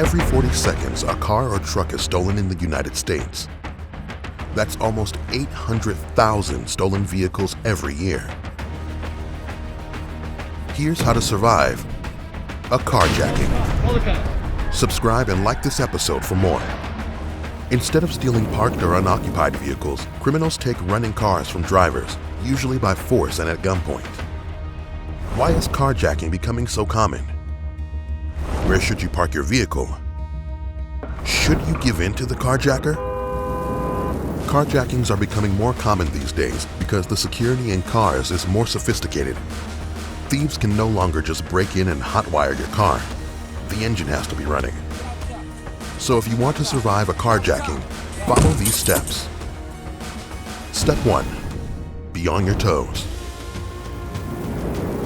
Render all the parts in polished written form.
Every 40 seconds, a car or truck is stolen in the United States. That's almost 800,000 stolen vehicles every year. Here's how to survive a carjacking. Subscribe and like this episode for more. Instead of stealing parked or unoccupied vehicles, criminals take running cars from drivers, usually by force and at gunpoint. Why is carjacking becoming so common? Where should you park your vehicle? Should you give in to the carjacker? Carjackings are becoming more common these days because the security in cars is more sophisticated. Thieves can no longer just break in and hotwire your car. The engine has to be running. So if you want to survive a carjacking, follow these steps. Step 1. Be on your toes.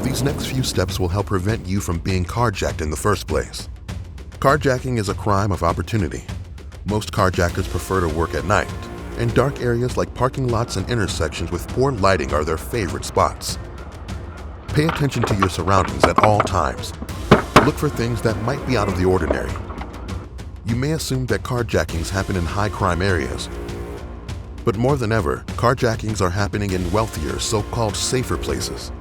These next few steps will help prevent you from being carjacked in the first place. Carjacking is a crime of opportunity. Most carjackers prefer to work at night, and dark areas like parking lots and intersections with poor lighting are their favorite spots. Pay attention to your surroundings at all times. Look for things that might be out of the ordinary. You may assume that carjackings happen in high-crime areas, but more than ever, carjackings are happening in wealthier, so-called safer places.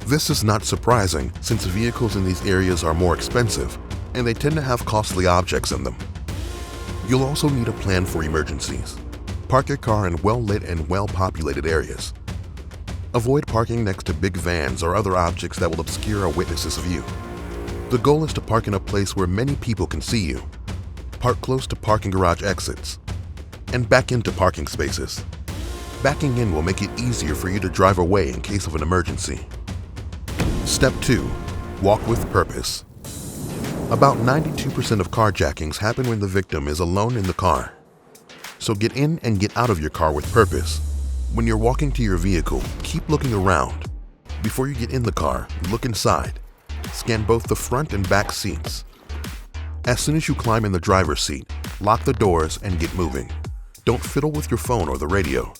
This is not surprising since vehicles in these areas are more expensive and they tend to have costly objects in them. You'll also need a plan for emergencies. Park your car in well-lit and well-populated areas. Avoid parking next to big vans or other objects that will obscure a witness's view. The goal is to park in a place where many people can see you. Park close to parking garage exits and back into parking spaces. Backing in will make it easier for you to drive away in case of an emergency. Step 2. Walk with purpose. About 92% of carjackings happen when the victim is alone in the car. So get in and get out of your car with purpose. When you're walking to your vehicle, keep looking around. Before you get in the car, look inside. Scan both the front and back seats. As soon as you climb in the driver's seat, lock the doors and get moving. Don't fiddle with your phone or the radio.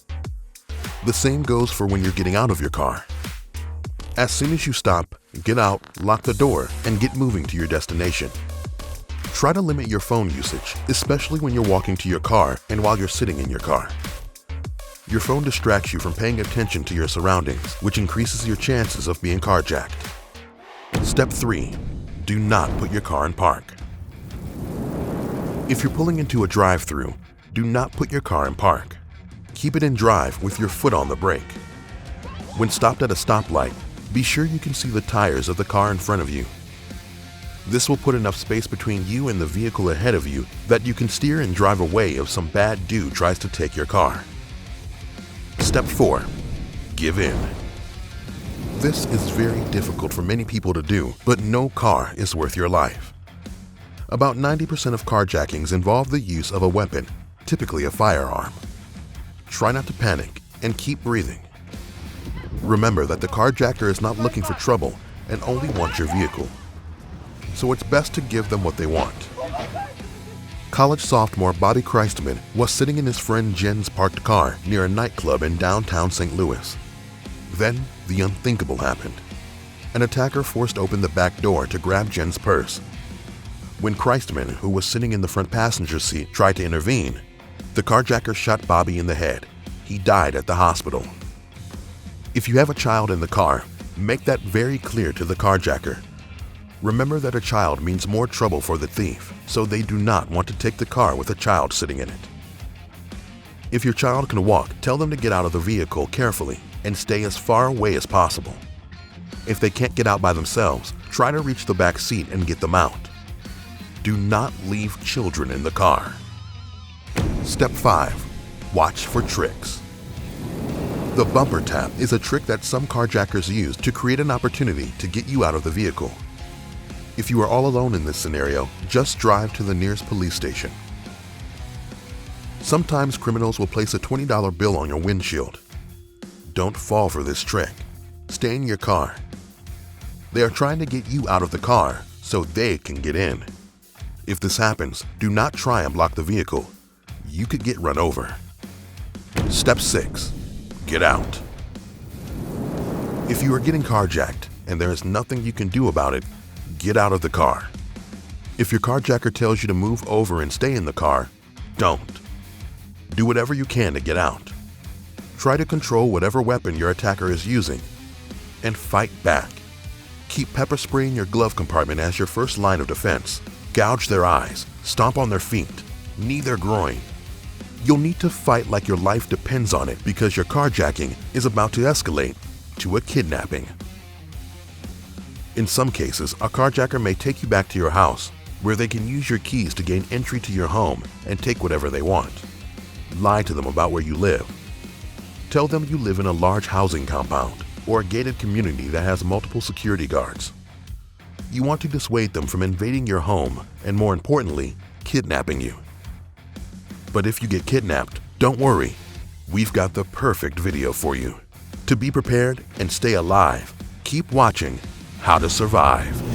The same goes for when you're getting out of your car. As soon as you stop, get out, lock the door, and get moving to your destination. Try to limit your phone usage, especially when you're walking to your car and while you're sitting in your car. Your phone distracts you from paying attention to your surroundings, which increases your chances of being carjacked. Step 3. Do not put your car in park. If you're pulling into a drive-thru, do not put your car in park. Keep it in drive with your foot on the brake. When stopped at a stoplight, be sure you can see the tires of the car in front of you. This will put enough space between you and the vehicle ahead of you that you can steer and drive away if some bad dude tries to take your car. Step 4. Give in. This is very difficult for many people to do, but no car is worth your life. About 90% of carjackings involve the use of a weapon, typically a firearm. Try not to panic and keep breathing. Remember that the carjacker is not looking for trouble and only wants your vehicle. So it's best to give them what they want. College sophomore Bobby Christman was sitting in his friend Jen's parked car near a nightclub in downtown St. Louis. Then the unthinkable happened. An attacker forced open the back door to grab Jen's purse. When Christman, who was sitting in the front passenger seat, tried to intervene, the carjacker shot Bobby in the head. He died at the hospital. If you have a child in the car, make that very clear to the carjacker. Remember that a child means more trouble for the thief, so they do not want to take the car with a child sitting in it. If your child can walk, tell them to get out of the vehicle carefully and stay as far away as possible. If they can't get out by themselves, try to reach the back seat and get them out. Do not leave children in the car. Step 5. Watch for tricks. The bumper tap is a trick that some carjackers use to create an opportunity to get you out of the vehicle. If you are all alone in this scenario, just drive to the nearest police station. Sometimes criminals will place a $20 bill on your windshield. Don't fall for this trick. Stay in your car. They are trying to get you out of the car so they can get in. If this happens, do not try and block the vehicle. You could get run over. Step 6. Get out. If you are getting carjacked and there is nothing you can do about it, get out of the car. If your carjacker tells you to move over and stay in the car, don't. Do whatever you can to get out. Try to control whatever weapon your attacker is using, and fight back. Keep pepper spray in your glove compartment as your first line of defense. Gouge their eyes, stomp on their feet, knee their groin. You'll need to fight like your life depends on it because your carjacking is about to escalate to a kidnapping. In some cases, a carjacker may take you back to your house, where they can use your keys to gain entry to your home and take whatever they want. Lie to them about where you live. Tell them you live in a large housing compound or a gated community that has multiple security guards. You want to dissuade them from invading your home and, more importantly, kidnapping you. But if you get kidnapped, don't worry. We've got the perfect video for you. To be prepared and stay alive, keep watching How to Survive.